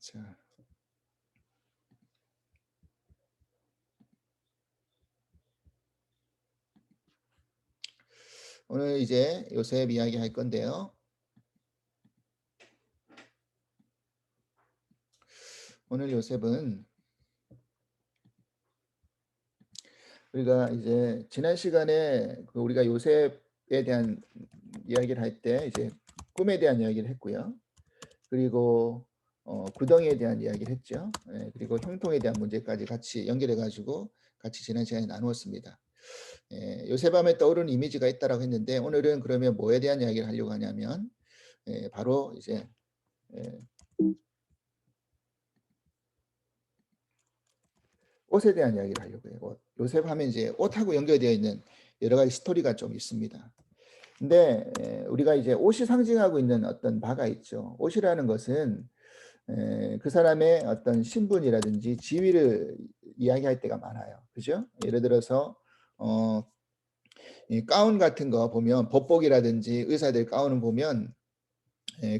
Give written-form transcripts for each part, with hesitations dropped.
자, 오늘 이제 요셉 이야기 할 건데요. 오늘 요셉은 우리가 이제 지난 시간에 우리가 요셉에 대한 이야기를 할 때 이제 꿈에 대한 이야기를 했고요. 그리고 구덩이에 대한 이야기를 했죠. 그리고 형통에 대한 문제까지 같이 연결해 가지고 같이 지난 시간에 나누었습니다. 요셉 하면 떠오르는 이미지가 있다라고 했는데 오늘은 그러면 뭐에 대한 이야기를 하려고 하냐면 바로 이제 옷에 대한 이야기를 하려고 해요. 옷. 요셉 하면 이제 옷하고 연결되어 있는 여러 가지 스토리가 좀 있습니다. 근데 우리가 이제 옷이 상징하고 있는 어떤 바가 있죠. 옷이라는 것은 그 사람의 어떤 신분이라든지 지위를 이야기할 때가 많아요. 그죠? 예를 들어서 이 가운 같은 거 보면 법복이라든지 의사들 가운을 보면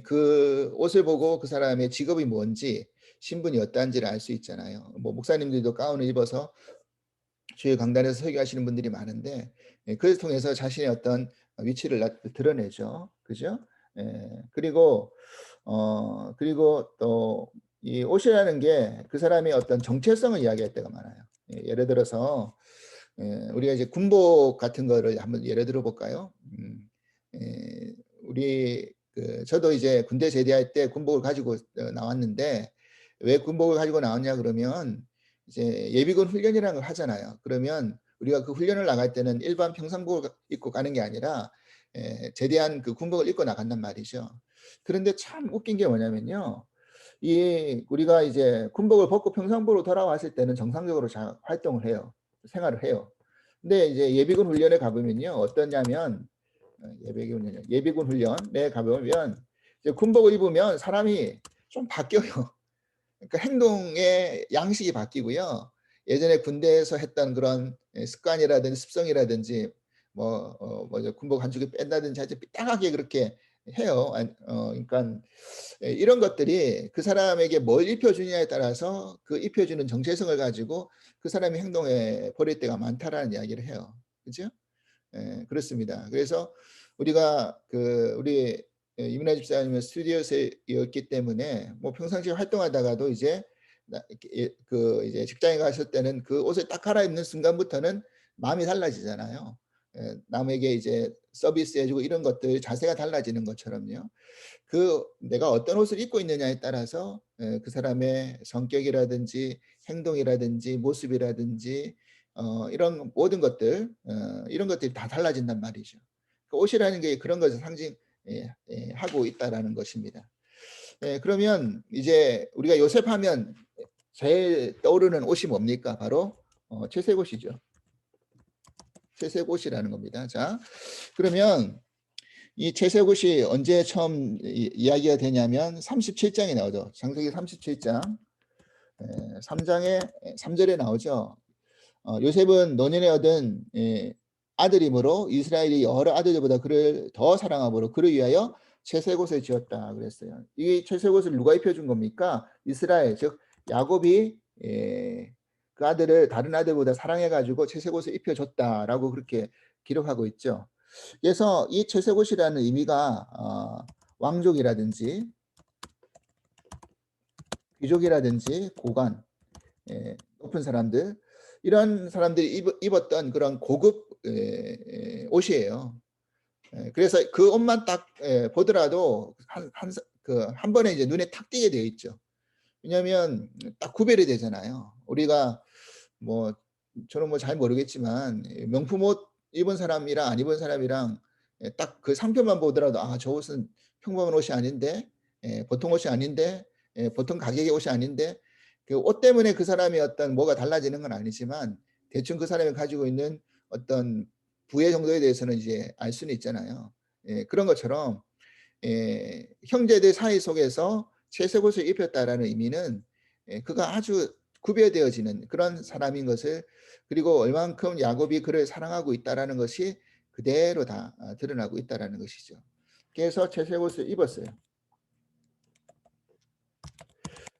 그 옷을 보고 그 사람의 직업이 뭔지 신분이 어떠한지를 알 수 있잖아요. 뭐 목사님들도 가운을 입어서 주요 강단에서 설교하시는 분들이 많은데 그것을 통해서 자신의 어떤 위치를 드러내죠. 그죠? 그리고 그리고 또 이 옷이라는 게 그 사람의 어떤 정체성을 이야기할 때가 많아요. 예를 들어서 우리가 이제 군복 같은 거를 한번 예를 들어 볼까요? 우리 저도 이제 군대 제대할 때 군복을 가지고 나왔는데 왜 군복을 가지고 나왔냐 그러면 이제 예비군 훈련이라는 걸 하잖아요. 그러면 우리가 그 훈련을 나갈 때는 일반 평상복을 입고 가는 게 아니라 제대한 그 군복을 입고 나간단 말이죠. 그런데 참 웃긴 게 뭐냐면요. 이 우리가 이제 군복을 벗고 평상복으로 돌아왔을 때는 정상적으로 잘 활동을 해요. 생활을 해요. 근데 이제 예비군 훈련에 가보면요. 어떠냐면 예비군 훈련에 가보면 이제 군복을 입으면 사람이 좀 바뀌어요. 그러니까 행동의 양식이 바뀌고요. 예전에 군대에서 했던 그런 습관이라든지 습성이라든지 뭐죠 군복 한쪽에 뺀다든지 아주 삐딱하게 그렇게 해요. 그러니까 이런 것들이 그 사람에게 뭘 입혀주냐에 따라서 그 입혀주는 정체성을 가지고 그 사람이 행동해 버릴 때가 많다라는 이야기를 해요. 그죠? 그렇습니다. 그래서 우리가 우리 이민아 집사님은 스튜디오스였기 때문에 뭐 평상시에 활동하다가도 이제 이제 직장에 갔을 때는 그 옷을 딱 갈아입는 순간부터는 마음이 달라지잖아요. 남에게 이제 서비스해주고 이런 것들 자세가 달라지는 것처럼요. 내가 어떤 옷을 입고 있느냐에 따라서 그 사람의 성격이라든지 행동이라든지 모습이라든지 이런 모든 것들 이런 것들이 다 달라진단 말이죠. 그 옷이라는 게 그런 것을 상징하고 있다라는 것입니다. 그러면 이제 우리가 요셉하면 제일 떠오르는 옷이 뭡니까? 바로 채색 옷이죠. 채색 옷이라는 겁니다. 자, 그러면 이 채색옷이 언제 처음 이야기가 되냐면 37장에 나오죠. 창세기 37장 3장에 3절에 나오죠. 요셉은 노년에 얻은 아들이므로 이스라엘이 여러 아들들보다 그를 더 사랑함으로 그를 위하여 채색옷을 지었다 그랬어요. 이 채색옷을 누가 입혀준 겁니까? 이스라엘 즉 야곱이 그 아들을 다른 아들보다 사랑해가지고 채색옷을 입혀줬다라고 그렇게 기록하고 있죠. 그래서 이 채색옷이라는 의미가 왕족이라든지 귀족이라든지 고관, 높은 사람들 이런 사람들이 입었던 그런 고급 옷이에요. 그래서 그 옷만 딱 보더라도 한 번에 이제 눈에 탁 띄게 되어 있죠. 왜냐하면 딱 구별이 되잖아요. 우리가 뭐 저는 뭐 잘 모르겠지만 명품 옷 입은 사람이랑 안 입은 사람이랑 딱 그 상표만 보더라도 아, 저 옷은 평범한 옷이 아닌데 보통 옷이 아닌데 보통 가격의 옷이 아닌데 그 옷 때문에 그 사람이 어떤 뭐가 달라지는 건 아니지만 대충 그 사람이 가지고 있는 어떤 부의 정도에 대해서는 이제 알 수는 있잖아요. 그런 것처럼 형제들 사이 속에서 채색 옷을 입혔다라는 의미는 그가 아주 구별되어지는 그런 사람인 것을 그리고 얼만큼 야곱이 그를 사랑하고 있다라는 것이 그대로 다 드러나고 있다라는 것이죠. 그래서 채색 옷을 입었어요.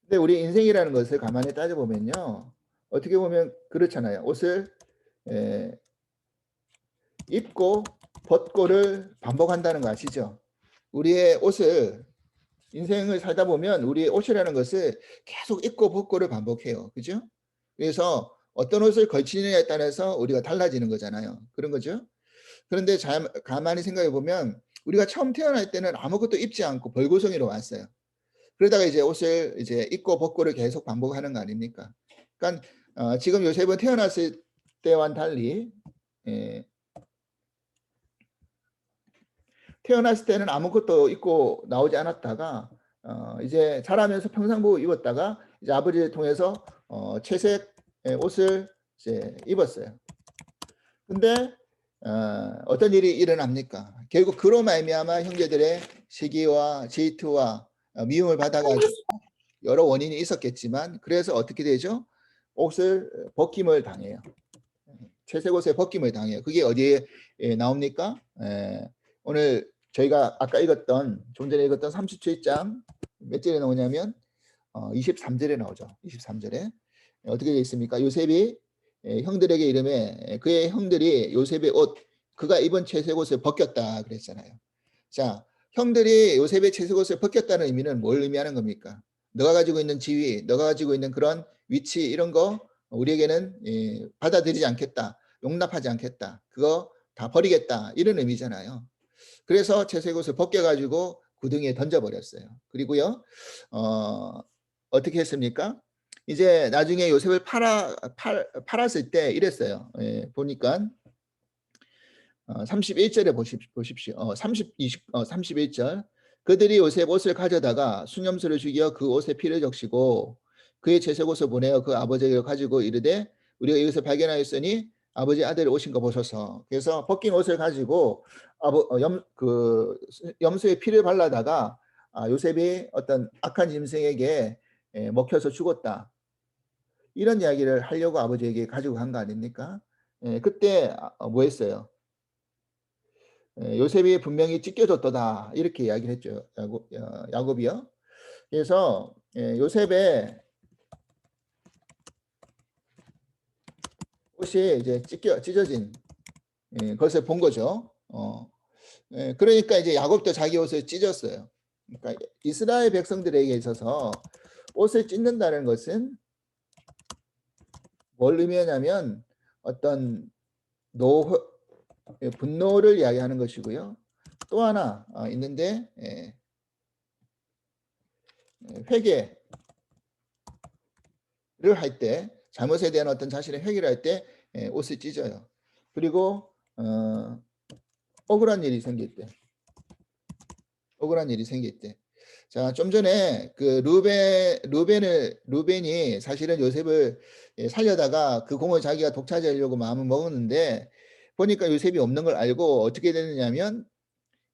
근데 우리 인생이라는 것을 가만히 따져보면요. 어떻게 보면 그렇잖아요. 옷을 입고 벗고를 반복한다는 거 아시죠? 우리의 옷을 인생을 살다 보면 우리의 옷이라는 것을 계속 입고 벗고를 반복해요. 그죠? 그래서 어떤 옷을 걸치느냐에 따라서 우리가 달라지는 거잖아요. 그런 거죠. 그런데 가만히 생각해 보면 우리가 처음 태어날 때는 아무것도 입지 않고 벌거숭이로 왔어요. 그러다가 이제 옷을 이제 입고 벗고를 계속 반복하는 거 아닙니까? 그러니까 지금 요셉은 태어났을 때와는 달리 예, 태어났을 때는 아무것도 입고 나오지 않았다가 이제 자라면서 평상복 입었다가 이제 아버지를 통해서 채색 옷을 이제 입었어요. 근데 어떤 일이 일어납니까? 결국 그로 말미암아 형제들의 시기와 질투와 미움을 받아가지고 여러 원인이 있었겠지만 그래서 어떻게 되죠? 옷을 벗김을 당해요. 채색 옷에 벗김을 당해요. 그게 어디에 나옵니까? 오늘 저희가 아까 읽었던 좀 전에 읽었던 37장 몇 절에 나오냐면 23절에 나오죠. 23절에 어떻게 되어 있습니까? 요셉이 형들에게 이름에 그의 형들이 요셉의 옷 그가 입은 채색 옷을 벗겼다 그랬잖아요. 자, 형들이 요셉의 채색 옷을 벗겼다는 의미는 뭘 의미하는 겁니까? 너가 가지고 있는 지위, 너가 가지고 있는 그런 위치 이런 거 우리에게는 받아들이지 않겠다. 용납하지 않겠다. 그거 다 버리겠다. 이런 의미잖아요. 그래서 채색 옷을 벗겨가지고 구덩이에 던져버렸어요. 그리고요, 어떻게 했습니까? 이제 나중에 요셉을 팔았을 때 이랬어요. 보니까 31절에 보십시오. 31절. 그들이 요셉 옷을 가져다가 수념수를 죽여 그 옷에 피를 적시고 그의 채색 옷을 보내어 그 아버지에게 가지고 이르되 우리가 이것을 발견하였으니 아버지 아들이 오신 거 보소서. 그래서 벗긴 옷을 가지고 염소의 피를 발라다가 요셉이 어떤 악한 짐승에게 먹혀서 죽었다. 이런 이야기를 하려고 아버지에게 가지고 간 거 아닙니까? 그때 뭐 했어요? 요셉이 분명히 찢겨졌도다 이렇게 이야기를 했죠. 야곱이요. 그래서 요셉의 옷이 이제 찢어진 것을 본 거죠. 그러니까 이제 야곱도 자기 옷을 찢었어요. 그러니까 이스라엘 백성들에게 있어서 옷을 찢는다는 것은 뭘 의미하냐면 어떤 노 분노를 이야기하는 것이고요. 또 하나 있는데 회개를 할 때 잘못에 대한 어떤 자신의 회개를 할 때 옷을 찢어요. 그리고 억울한 일이 생길 때 억울한 일이 생길 때. 자, 좀 전에 그 루벤이 사실은 요셉을 살려다가 그 공을 자기가 독차지하려고 마음을 먹었는데 보니까 요셉이 없는 걸 알고 어떻게 됐느냐면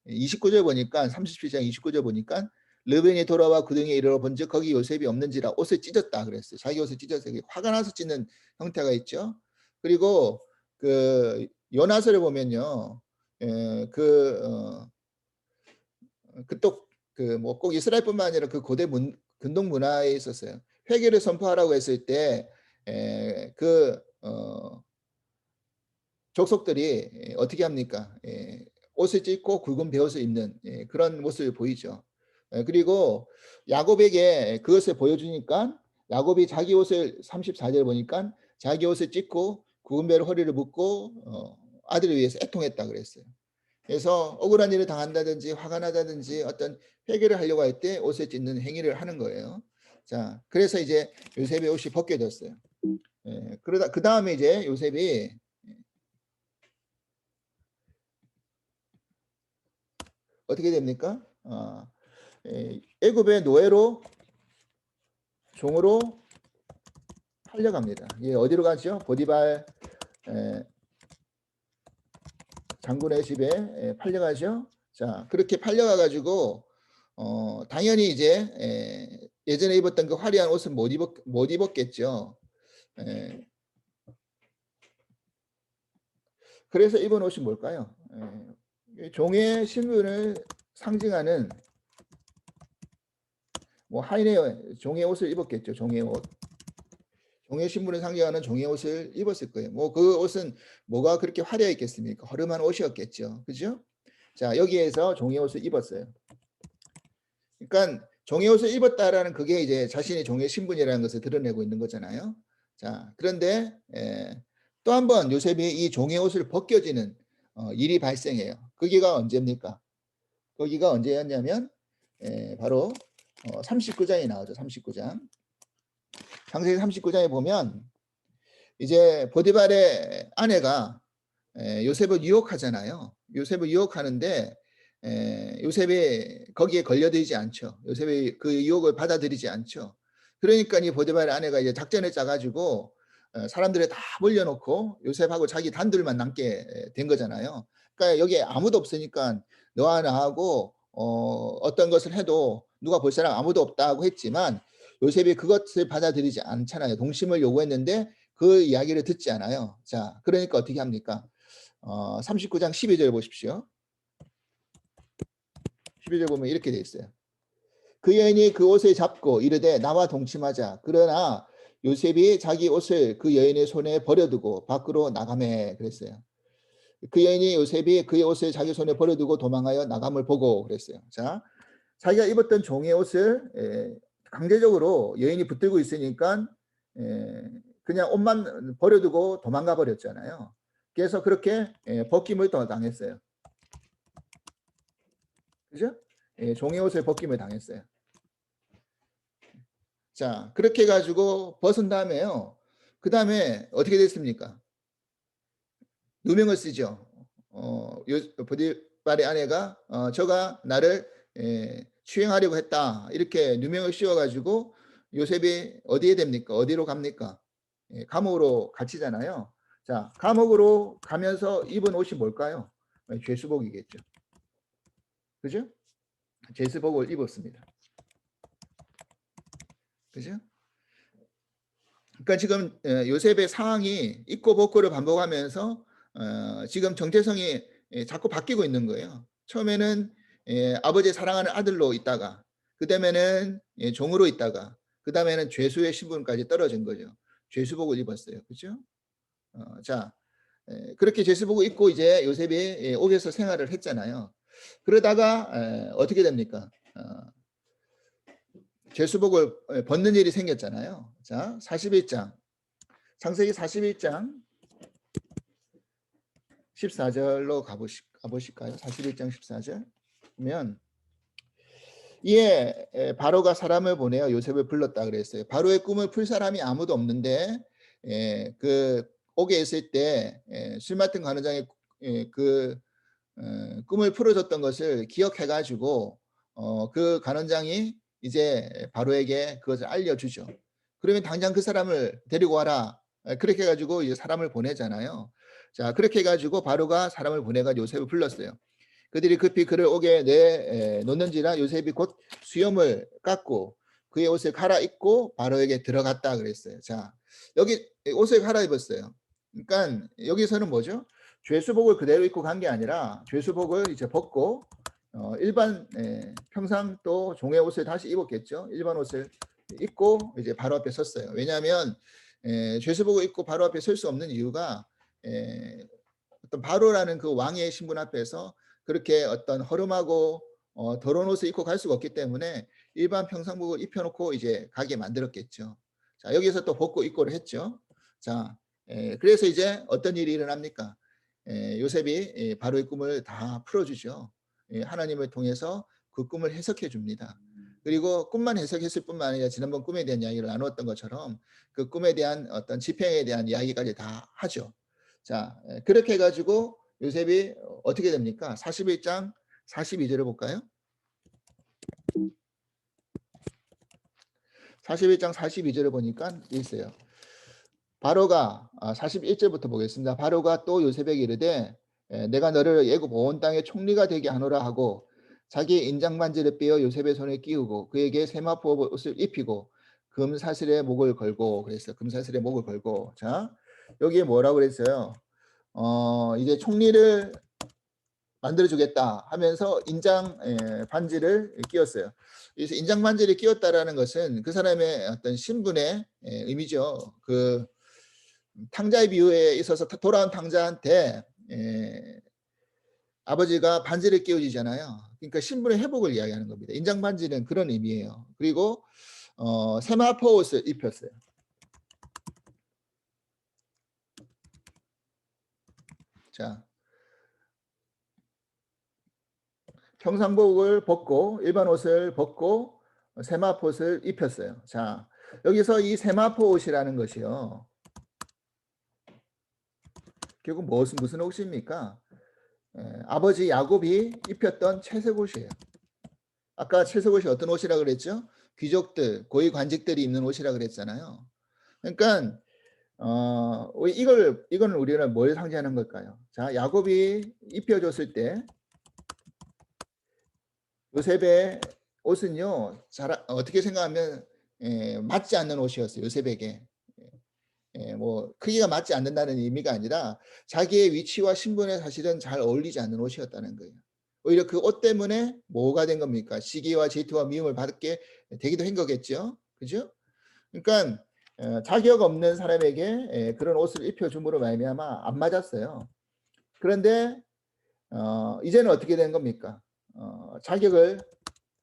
29절 보니까 37장 29절 보니까 르벤이 돌아와 그 등에 이르러 본즉 거기 요셉이 없는지라 옷을 찢었다 그랬어요. 자기 옷을 찢었어요. 화가 나서 찢는 형태가 있죠. 그리고 그 요나서를 보면요. 그또 꼭 이스라엘뿐만 아니라 그 고대 근동 문화에 있었어요. 회개를 선포하라고 했을 때 그 족속들이 어떻게 합니까? 옷을 찢고 굵은 베옷을 입는 그런 모습을 보이죠. 그리고 야곱에게 그것을 보여주니까 야곱이 자기 옷을 34절 보니까 자기 옷을 찢고 굵은 베로 허리를 묶고 아들을 위해서 애통했다 그랬어요. 그래서 억울한 일을 당한다든지 화가 나다든지 어떤 회개를 하려고 할 때 옷을 찢는 행위를 하는 거예요. 자, 그래서 이제 요셉의 옷이 벗겨졌어요. 그러다 그 다음에 이제 요셉이 어떻게 됩니까? 애굽의 노예로 종으로 팔려갑니다. 예, 어디로 가죠? 보디발 장군의 집에 팔려가죠. 자, 그렇게 팔려가 가지고 당연히 이제 예전에 입었던 그 화려한 옷은 못 입었겠죠. 그래서 입은 옷이 뭘까요? 종의 신분을 상징하는 뭐 하인의 종의 옷을 입었겠죠. 종의 옷. 종의 신분을 상징하는 종의 옷을 입었을 거예요. 뭐 그 옷은 뭐가 그렇게 화려했겠습니까? 허름한 옷이었겠죠. 그죠? 자, 여기에서 종의 옷을 입었어요. 그러니까 종의 옷을 입었다라는 그게 이제 자신이 종의 신분이라는 것을 드러내고 있는 거잖아요. 자, 그런데 또 한 번 요셉이 이 종의 옷을 벗겨지는 일이 발생해요. 거기가 언제입니까? 거기가 언제였냐면 바로 39장이 나오죠. 39장. 창세기 39장에 보면 이제 보디발의 아내가 요셉을 유혹하잖아요. 요셉을 유혹하는데 요셉이 거기에 걸려들지 않죠. 요셉이 그 유혹을 받아들이지 않죠. 그러니까 이 보디발의 아내가 이제 작전을 짜가지고 사람들을 다 몰려놓고 요셉하고 자기 단둘만 남게 된 거잖아요. 그러니까 여기에 아무도 없으니까 너와 나하고 어떤 것을 해도 누가 볼 사람 아무도 없다고 했지만 요셉이 그것을 받아들이지 않잖아요. 동심을 요구했는데 그 이야기를 듣지 않아요. 자, 그러니까 어떻게 합니까? 39장 12절 보십시오. 12절 보면 이렇게 돼 있어요. 그 여인이 그 옷을 잡고 이르되 나와 동침하자. 그러나 요셉이 자기 옷을 그 여인의 손에 버려두고 밖으로 나가매 그랬어요. 그 여인이 요셉이 그의 옷을 자기 손에 버려두고 도망하여 나감을 보고 그랬어요. 자, 자기가 입었던 종의 옷을 강제적으로 여인이 붙들고 있으니까 그냥 옷만 버려두고 도망가 버렸잖아요. 그래서 그렇게 벗김을 더 당했어요. 그죠? 종의 옷을 벗김을 당했어요. 자, 그렇게 해가지고 벗은 다음에요. 그 다음에 어떻게 됐습니까? 누명을 쓰죠. 보디발의 아내가 저가 나를 추행하려고 했다. 이렇게 누명을 씌워가지고 요셉이 어디에 됩니까? 어디로 갑니까? 감옥으로 갇히잖아요. 자, 감옥으로 가면서 입은 옷이 뭘까요? 죄수복이겠죠. 그죠? 죄수복을 입었습니다. 그죠? 그러니까 지금 요셉의 상황이 있고 벗고를 반복하면서 지금 정체성이 자꾸 바뀌고 있는 거예요. 처음에는 아버지의 사랑하는 아들로 있다가 그다음에는 종으로 있다가 그다음에는 죄수의 신분까지 떨어진 거죠. 죄수복을 입었어요. 그렇죠? 자, 그렇게 죄수복을 입고 이제 요셉이 옥에서 생활을 했잖아요. 그러다가 어떻게 됩니까? 죄수복을 벗는 일이 생겼잖아요. 자, 41장. 창세기 41장 14절로 가보실까요? 41장 14절 보면 이에 바로가 사람을 보내어 요셉을 불렀다 그랬어요. 바로의 꿈을 풀 사람이 아무도 없는데 그 옥에 있을 때 술 맡은 관원장의 그 꿈을 풀어줬던 것을 기억해가지고 그 관원장이 이제 바로에게 그것을 알려주죠. 그러면 당장 그 사람을 데리고 와라. 그렇게 해가지고 이제 사람을 보내잖아요. 자, 그렇게 해가지고 바로가 사람을 보내가 요셉을 불렀어요. 그들이 급히 그를 옥에 내놓는지라 요셉이 곧 수염을 깎고 그의 옷을 갈아입고 바로에게 들어갔다 그랬어요. 자, 여기 옷을 갈아입었어요. 그러니까 여기서는 뭐죠? 죄수복을 그대로 입고 간 게 아니라 죄수복을 이제 벗고 일반 평상 또 종의 옷을 다시 입었겠죠. 일반 옷을 입고 이제 바로 앞에 섰어요. 왜냐하면 죄수복을 입고 바로 앞에 설 수 없는 이유가 어떤 바로라는 그 왕의 신분 앞에서 그렇게 어떤 허름하고 더러운 옷을 입고 갈 수가 없기 때문에 일반 평상복을 입혀놓고 이제 가게 만들었겠죠. 자, 여기서 또 벗고 입고를 했죠. 자, 그래서 이제 어떤 일이 일어납니까? 요셉이 바로의 꿈을 다 풀어주죠. 하나님을 통해서 그 꿈을 해석해 줍니다. 그리고 꿈만 해석했을 뿐만 아니라 지난번 꿈에 대한 이야기를 나누었던 것처럼 그 꿈에 대한 어떤 집행에 대한 이야기까지 다 하죠. 자, 그렇게 해가지고 요셉이 어떻게 됩니까? 41장 42절을 볼까요? 41장 42절을 보니까 있어요. 바로가 41절부터 보겠습니다. 바로가 또 요셉에게 이르되 내가 너를 애굽 온 땅의 총리가 되게 하노라 하고 자기 인장반지를 빼어 요셉의 손에 끼우고 그에게 세마포 옷을 입히고 금사슬에 목을 걸고 그랬어요. 금사슬에 목을 걸고. 자, 여기에 뭐라고 그랬어요? 이제 총리를 만들어주겠다 하면서 인장 반지를 끼웠어요. 그래서 인장 반지를 끼웠다라는 것은 그 사람의 어떤 신분의 의미죠. 그 탕자의 비유에 있어서 돌아온 탕자한테 아버지가 반지를 끼워주잖아요. 그러니까 신분의 회복을 이야기하는 겁니다. 인장 반지는 그런 의미예요. 그리고 세마포 옷을 입혔어요. 자, 평상복을 벗고 일반 옷을 벗고 세마포 옷을 입혔어요. 자, 여기서 이 세마포 옷이라는 것이요. 결국 무슨 옷입니까? 아버지 야곱이 입혔던 채색 옷이에요. 아까 채색 옷이 어떤 옷이라 그랬죠? 귀족들, 고위 관직들이 입는 옷이라 그랬잖아요. 그러니까 이거는 우리는 뭘 상징하는 걸까요? 자, 야곱이 입혀줬을 때 요셉의 옷은요, 어떻게 생각하면 맞지 않는 옷이었어요. 요셉에게. 뭐 크기가 맞지 않는다는 의미가 아니라 자기의 위치와 신분에 사실은 잘 어울리지 않는 옷이었다는 거예요. 오히려 그 옷 때문에 뭐가 된 겁니까? 시기와 질투와 미움을 받게 되기도 한 거겠죠. 그죠? 그러니까 자격 없는 사람에게 그런 옷을 입혀줌으로 말미암아 안 맞았어요. 그런데 이제는 어떻게 된 겁니까? 자격을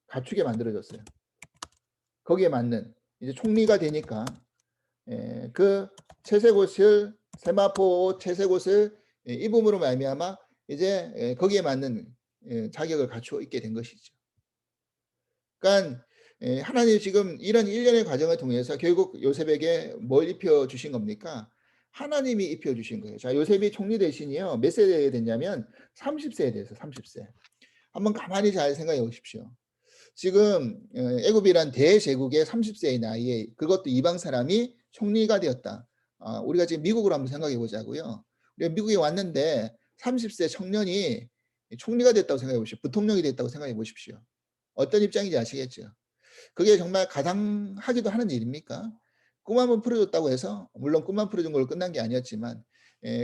갖추게 만들어줬어요. 거기에 맞는 이제 총리가 되니까 그 채색 옷을 세마포 채색 옷을 입음으로 말미암아 이제 거기에 맞는 자격을 갖추어 있게 된 것이죠. 그러니까 하나님이 지금 이런 일련의 과정을 통해서 결국 요셉에게 뭘 입혀 주신 겁니까? 하나님이 입혀 주신 거예요. 자, 요셉이 총리 대신이요. 몇 세에 됐냐면 30세에 돼서 30세. 한번 가만히 잘 생각해 보십시오. 지금 애굽이란 대제국의 30세의 나이에 그것도 이방 사람이 총리가 되었다. 우리가 지금 미국으로 한번 생각해 보자고요. 우리가 미국에 왔는데 30세 청년이 총리가 됐다고 생각해 보십시오. 부통령이 됐다고 생각해 보십시오. 어떤 입장인지 아시겠죠? 그게 정말 가당하기도 하는 일입니까? 꿈 한번 풀어줬다고 해서 물론 꿈만 풀어준 걸로 끝난 게 아니었지만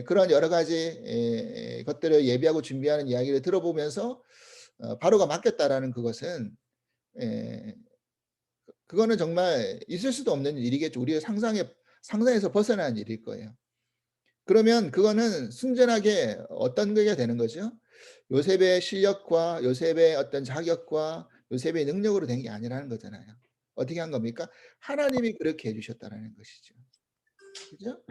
그런 여러 가지 것들을 예비하고 준비하는 이야기를 들어보면서 바로가 맡겼다라는 그것은 그거는 정말 있을 수도 없는 일이겠죠. 우리의 상상에서 벗어난 일일 거예요. 그러면 그거는 순전하게 어떤 게 되는 거죠? 요셉의 실력과 요셉의 어떤 자격과 요셉의 능력으로 된 게 아니라는 거잖아요. 어떻게 한 겁니까? 하나님이 그렇게 해 주셨다라는 것이죠. 그죠?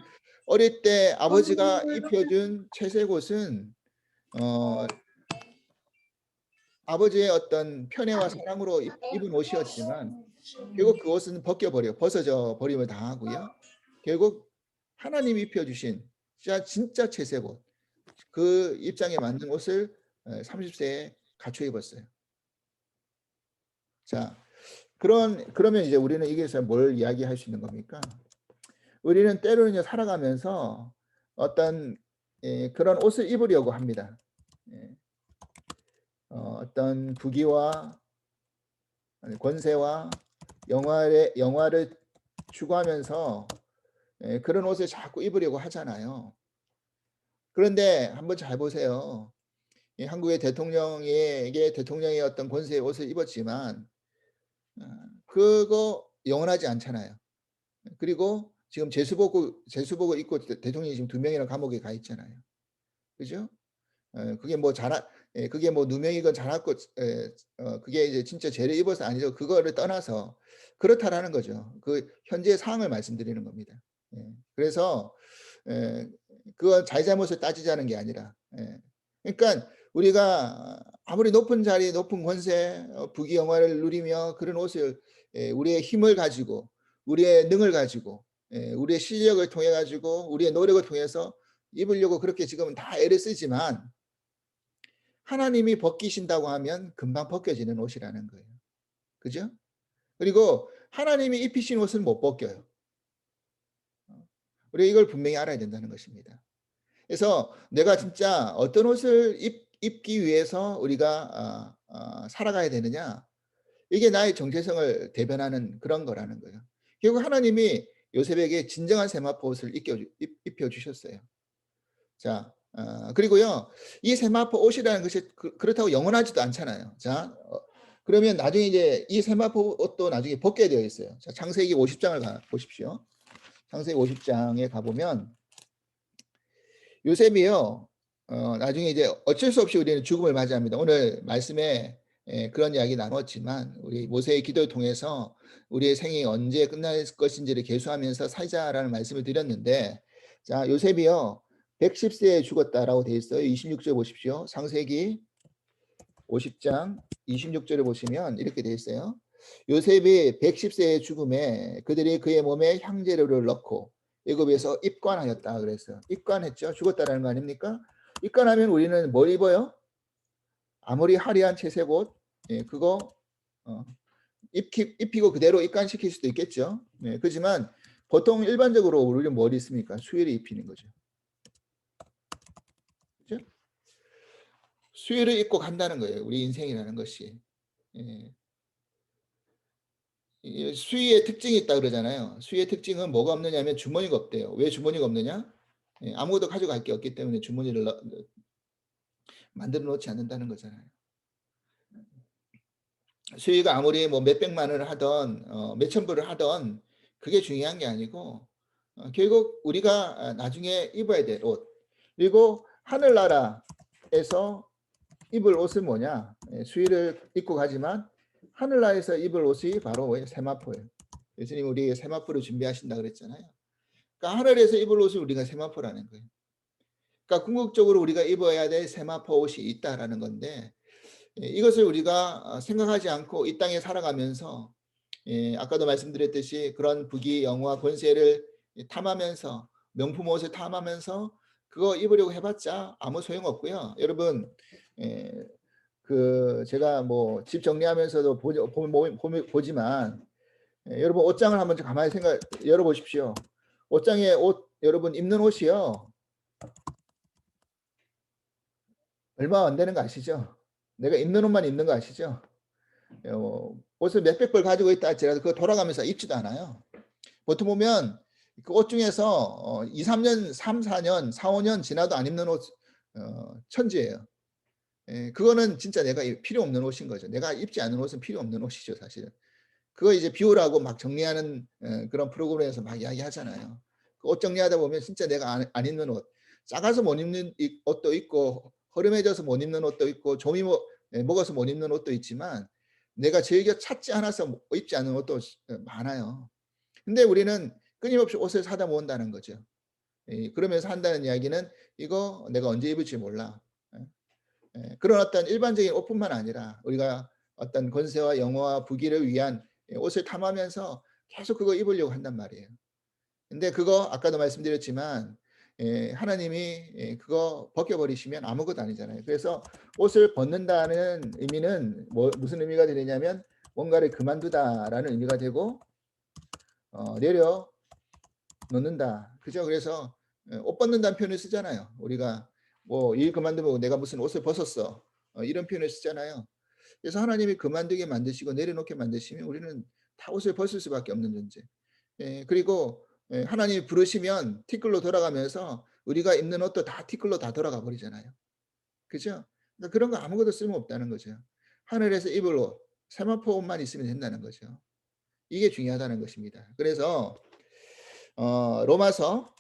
어릴 때 아버지가 입혀준 채색 옷은 어 아버지의 어떤 편애와 사랑으로 입은 옷이었지만 결국 그 옷은 벗어져 버림을 당하고요. 결국 하나님이 입혀 주신 진짜 채색 옷, 그 입장에 맞는 옷을 30세에 갖춰 입었어요. 자, 그러면 이제 우리는 여기에서 뭘 이야기할 수 있는 겁니까? 우리는 때로는 살아가면서 어떤 그런 옷을 입으려고 합니다. 예. 어떤 부귀와 권세와 영화를 추구하면서 그런 옷을 자꾸 입으려고 하잖아요. 그런데 한번 잘 보세요. 한국의 대통령의 어떤 권세의 옷을 입었지만 그거 영원하지 않잖아요. 그리고 지금 제수복을 입고 대통령이 지금 2명이나 감옥에 가 있잖아요. 그죠? 그게 뭐 그게 뭐 누명이건 자랐고 그게 이제 진짜 죄를 입어서 아니죠. 그거를 떠나서 그렇다라는 거죠. 그 현재의 상황을 말씀드리는 겁니다. 그래서 그건 잘잘못을 따지자는 게 아니라 그러니까 우리가 아무리 높은 자리, 높은 권세, 부귀 영화를 누리며 그런 옷을 우리의 힘을 가지고 우리의 능을 가지고 우리의 실력을 통해 가지고 우리의 노력을 통해서 입으려고 그렇게 지금은 다 애를 쓰지만 하나님이 벗기신다고 하면 금방 벗겨지는 옷이라는 거예요. 그죠? 그리고 하나님이 입히신 옷은 못 벗겨요. 우리가 이걸 분명히 알아야 된다는 것입니다. 그래서 내가 진짜 어떤 옷을 입기 위해서 우리가 살아가야 되느냐, 이게 나의 정체성을 대변하는 그런 거라는 거예요. 결국 하나님이 요셉에게 진정한 세마포 옷을 입혀주셨어요. 자, 그리고요. 이 세마포 옷이라는 것이 그렇다고 영원하지도 않잖아요. 자, 그러면 나중에 이제 이 세마포 옷도 나중에 벗게 되어 있어요. 자, 창세기 50장을 가 보십시오. 창세기 50장에 가 보면 요셉이요. 나중에 이제 어쩔 수 없이 우리는 죽음을 맞이합니다. 오늘 말씀에 그런 이야기 나눴지만 우리 모세의 기도를 통해서 우리의 생이 언제 끝날 것인지를 계수하면서 살자라는 말씀을 드렸는데, 자, 요셉이요 110세에 죽었다라고 되어 있어요. 26절 보십시오. 창세기 50장 26절을 보시면 이렇게 되어 있어요. 요셉이 110세의 죽음에 그들이 그의 몸에 향재료를 넣고 애굽에서 입관하였다 그랬어요. 입관했죠. 죽었다라는 거 아닙니까? 입관하면 우리는 뭘 입어요? 아무리 화려한 채색 옷, 그거 입히고 그대로 입관시킬 수도 있겠죠. 그렇지만 보통 일반적으로 우리는 뭘 입습니까? 수의를 입히는 거죠. 그렇죠? 수의를 입고 간다는 거예요. 우리 인생이라는 것이. 수의의 특징이 있다 그러잖아요. 수의의 특징은 뭐가 없느냐면 주머니가 없대요. 왜 주머니가 없느냐? 아무것도 가져갈 게 없기 때문에 주머니를 만들어 놓지 않는다는 거잖아요. 수의가 아무리 뭐 몇백만 원을 하던 몇천 불을 하던 그게 중요한 게 아니고 결국 우리가 나중에 입어야 될 옷, 그리고 하늘나라에서 입을 옷은 뭐냐? 수의를 입고 가지만 하늘나라에서 입을 옷이 바로 세마포예요. 예수님 우리 세마포를 준비하신다 그랬잖아요. 그러니까 하늘에서 입을 옷을 우리가 세마포라는 거예요. 그러니까 궁극적으로 우리가 입어야 될 세마포 옷이 있다라는 건데, 이것을 우리가 생각하지 않고 이 땅에 살아가면서 아까도 말씀드렸듯이 그런 부귀 영화 권세를 탐하면서 명품 옷을 탐하면서 그거 입으려고 해봤자 아무 소용 없고요. 여러분 그 제가 뭐 집 정리하면서도 보지만 여러분 옷장을 한번 가만히 열어보십시오. 옷장에 옷 여러분 입는 옷이요 얼마 안 되는 거 아시죠? 내가 입는 옷만 입는 거 아시죠? 옷을 몇백 벌 가지고 있다 할지라도 그거 돌아가면서 입지도 않아요. 보통 보면 그 옷 중에서 2, 3년, 3, 4년, 4, 5년 지나도 안 입는 옷 천지예요. 그거는 진짜 내가 필요 없는 옷인 거죠. 내가 입지 않은 옷은 필요 없는 옷이죠, 사실은. 그거 이제 비우라고 막 정리하는 그런 프로그램에서 막 이야기하잖아요. 그 옷 정리하다 보면 진짜 내가 안 입는 옷, 작아서 못 입는 옷도 있고 허름해져서 못 입는 옷도 있고 좀이 먹어서 못 입는 옷도 있지만 내가 즐겨 찾지 않아서 입지 않는 옷도 많아요. 근데 우리는 끊임없이 옷을 사다 모은다는 거죠. 그러면서 한다는 이야기는 이거 내가 언제 입을지 몰라. 그런 어떤 일반적인 옷뿐만 아니라 우리가 어떤 권세와 영화와 부귀를 위한 옷을 탐하면서 계속 그거 입으려고 한단 말이에요. 근데 그거 아까도 말씀드렸지만 하나님이 그거 벗겨버리시면 아무것도 아니잖아요. 그래서 옷을 벗는다는 의미는 무슨 의미가 되냐면 뭔가를 그만두다라는 의미가 되고 내려놓는다. 그죠? 그래서 옷 벗는다는 표현을 쓰잖아요. 우리가 뭐 일 그만두면 내가 무슨 옷을 벗었어. 이런 표현을 쓰잖아요. 그래서 하나님이 그만두게 만드시고 내려놓게 만드시면 우리는 다 옷을 벗을 수밖에 없는 존재. 그리고 하나님이 부르시면 티끌로 돌아가면서 우리가 입는 옷도 다 티끌로 다 돌아가 버리잖아요. 그죠? 그러니까 그런 거 아무것도 쓸모없다는 거죠. 하늘에서 입을 옷, 세마포 옷만 있으면 된다는 거죠. 이게 중요하다는 것입니다. 그래서 로마서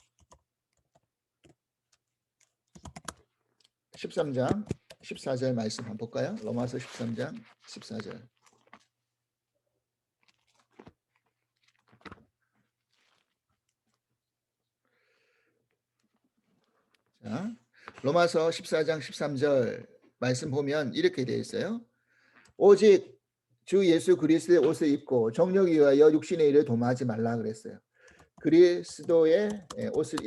13장 14절 말씀 한번 볼까요? 로마서 13장 14절. 자, 로마서 14장 13절 말씀 보면 이렇게 되어 있어요. 오직 주 예수 그리스도의 옷을 입고 정욕 위하여 육신의 일을 도모하지 말라 그랬어요. 그리스도의 옷을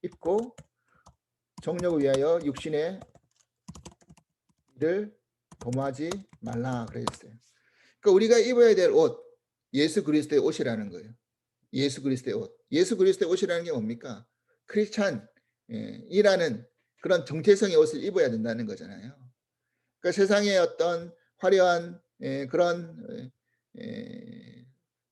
입고 정욕을 위하여 육신의 일을 도모하지 말라 그랬어요. 그러니까 우리가 입어야 될 옷, 예수 그리스도의 옷이라는 거예요. 예수 그리스도의 옷. 예수 그리스도의 옷이라는 게 뭡니까? 크리스찬이라는 그런 정체성의 옷을 입어야 된다는 거잖아요. 그러니까 세상의 어떤 화려한 그런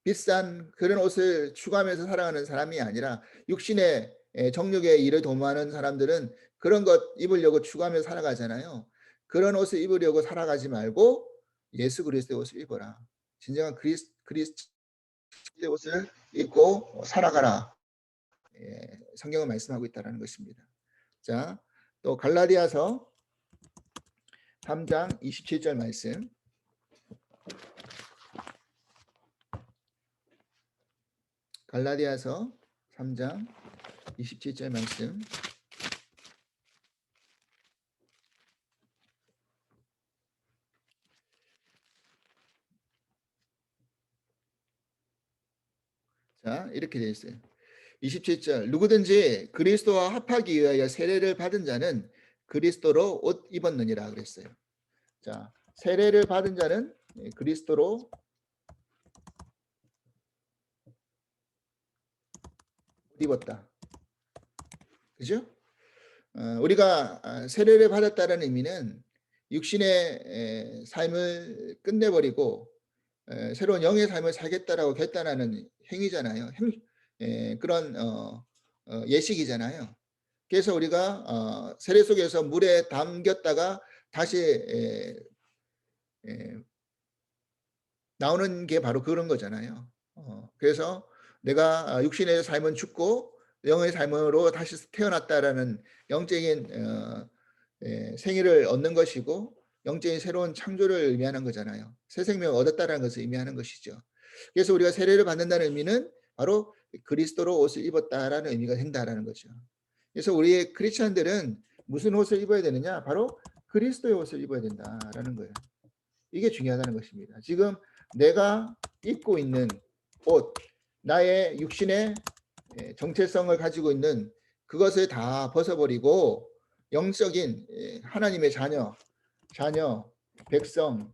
비싼 그런 옷을 추구하면서 살아가는 사람이 아니라 육신의 정욕의 일을 도모하는 사람들은 그런 것 입으려고 추구하며 살아가잖아요. 그런 옷을 입으려고 살아가지 말고 예수 그리스도의 옷을 입어라. 진정한 그리스도의 옷을 입고 살아가라. 예, 성경은 말씀하고 있다는 것입니다. 자, 또 갈라디아서 3장 27절 말씀. 갈라디아서 3장 27절 말씀. 자, 이렇게 되어 있어요. 27절. 누구든지 그리스도와 합하기 위하여 세례를 받은 자는 그리스도로 옷 입었느니라 그랬어요. 자, 세례를 받은 자는 그리스도로 옷 입었다. 그죠? 우리가 세례를 받았다는 의미는 육신의 삶을 끝내버리고 새로운 영의 삶을 살겠다라고 결단하는 행위잖아요. 그런 예식이잖아요. 그래서 우리가 세례 속에서 물에 담겼다가 다시 나오는 게 바로 그런 거잖아요. 그래서 내가 육신의 삶은 죽고 영의 삶으로 다시 태어났다라는 영적인 생일을 얻는 것이고 영적인 새로운 창조를 의미하는 거잖아요. 새 생명을 얻었다라는 것을 의미하는 것이죠. 그래서 우리가 세례를 받는다는 의미는 바로 그리스도로 옷을 입었다라는 의미가 된다라는 거죠. 그래서 우리 크리스천들은 무슨 옷을 입어야 되느냐? 바로 그리스도의 옷을 입어야 된다라는 거예요. 이게 중요하다는 것입니다. 지금 내가 입고 있는 옷, 나의 육신의 정체성을 가지고 있는 그것을 다 벗어버리고 영적인 하나님의 자녀, 백성,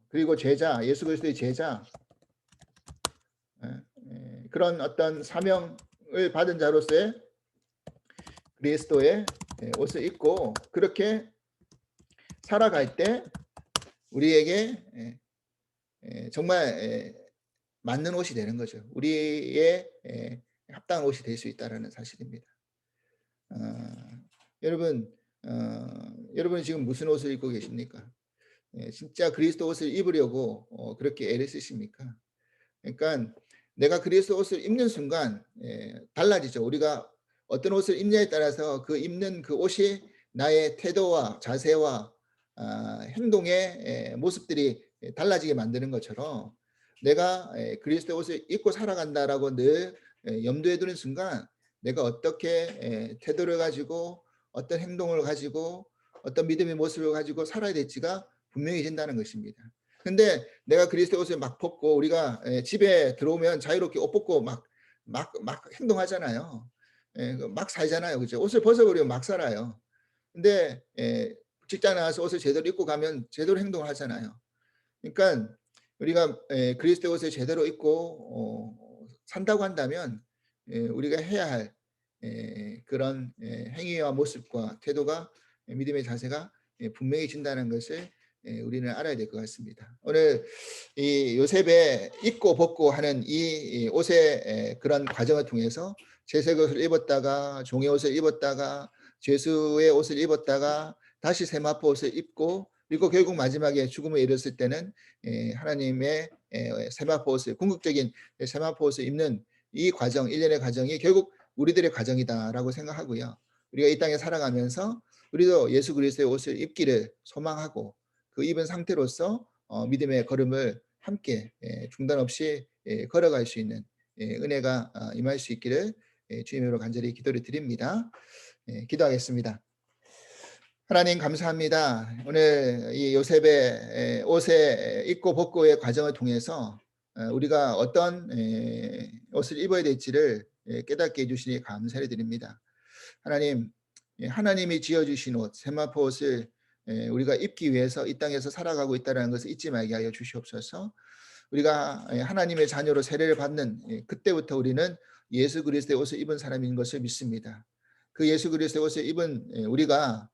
그리고 제자, 예수 그리스도의 제자, 그런 어떤 사명을 받은 자로서의 그리스도의 옷을 입고 그렇게 살아갈 때 우리에게 정말 맞는 옷이 되는 거죠. 우리의 합당한 옷이 될 수 있다는 사실입니다. 여러분, 여러분 지금 무슨 옷을 입고 계십니까? 진짜 그리스도 옷을 입으려고 그렇게 애를 쓰십니까? 그러니까 내가 그리스도 옷을 입는 순간 달라지죠. 우리가 어떤 옷을 입냐에 따라서 그 입는 그 옷이 나의 태도와 자세와 행동의 모습들이 달라지게 만드는 것처럼 내가 그리스도 옷을 입고 살아간다라고 늘 염두에 두는 순간 내가 어떻게 태도를 가지고 어떤 행동을 가지고 어떤 믿음의 모습을 가지고 살아야 될지가 분명해진다는 것입니다. 근데 내가 그리스도 옷을 막 벗고 우리가 집에 들어오면 자유롭게 옷 벗고 막 행동하잖아요. 막 살잖아요. 그죠? 옷을 벗어버리면 막 살아요. 근데 직장 나가서 옷을 제대로 입고 가면 제대로 행동을 하잖아요. 그러니까 우리가 그리스도 옷을 제대로 입고 산다고 한다면 우리가 해야 할 그런 행위와 모습과 태도가 믿음의 자세가 분명해진다는 것을 우리는 알아야 될 것 같습니다. 오늘 이 요셉의 입고 벗고 하는 이 옷의 그런 과정을 통해서 채색 옷을 입었다가 종의 옷을 입었다가 죄수의 옷을 입었다가 다시 세마포 옷을 입고 그리고 결국 마지막에 죽음에 이르렀을 때는 하나님의 세마포 옷을 궁극적인 세마포 옷을 입는 이 과정, 일련의 과정이 결국 우리들의 과정이다라고 생각하고요. 우리가 이 땅에 살아가면서 우리도 예수 그리스도의 옷을 입기를 소망하고 그 입은 상태로서 믿음의 걸음을 함께 중단 없이 걸어갈 수 있는 은혜가 임할 수 있기를 주님으로 간절히 기도를 드립니다. 기도하겠습니다. 하나님 감사합니다. 오늘 이 요셉의 옷의 입고 벗고의 과정을 통해서 우리가 어떤 옷을 입어야 될지를 깨닫게 해주시니 감사를 드립니다. 하나님, 하나님이 지어주신 옷, 세마포 옷을 우리가 입기 위해서 이 땅에서 살아가고 있다는 것을 잊지 말게 하여 주시옵소서. 우리가 하나님의 자녀로 세례를 받는 그때부터 우리는 예수 그리스도의 옷을 입은 사람인 것을 믿습니다. 그 예수 그리스도의 옷을 입은 우리가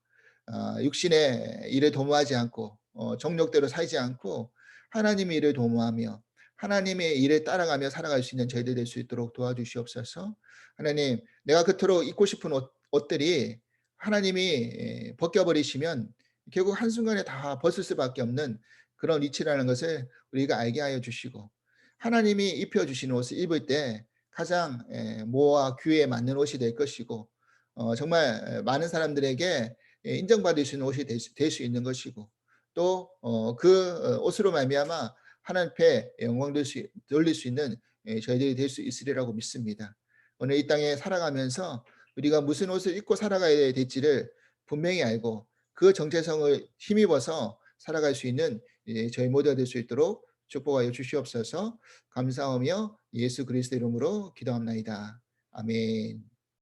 육신의 일을 도모하지 않고 정욕대로 살지 않고 하나님의 일을 도모하며 하나님의 일에 따라가며 살아갈 수 있는 저희들 될 수 있도록 도와주시옵소서. 하나님, 내가 그토록 입고 싶은 옷들이 하나님이 벗겨 버리시면 결국 한순간에 다 벗을 수밖에 없는 그런 이치라는 것을 우리가 알게 하여 주시고, 하나님이 입혀 주시는 옷을 입을 때 가장 모와 귀에 맞는 옷이 될 것이고, 정말 많은 사람들에게 인정받을 수 있는 옷이 될 수 있는 것이고, 또 그 옷으로 말미암아 하나님 앞에 영광 돌릴 수 있는 저희들이 될 수 있으리라고 믿습니다. 오늘 이 땅에 살아가면서 우리가 무슨 옷을 입고 살아가야 될지를 분명히 알고 그 정체성을 힘입어서 살아갈 수 있는 저희 모두가 될 수 있도록 축복하여 주시옵소서. 감사하며 예수 그리스도 이름으로 기도합나이다. 아멘.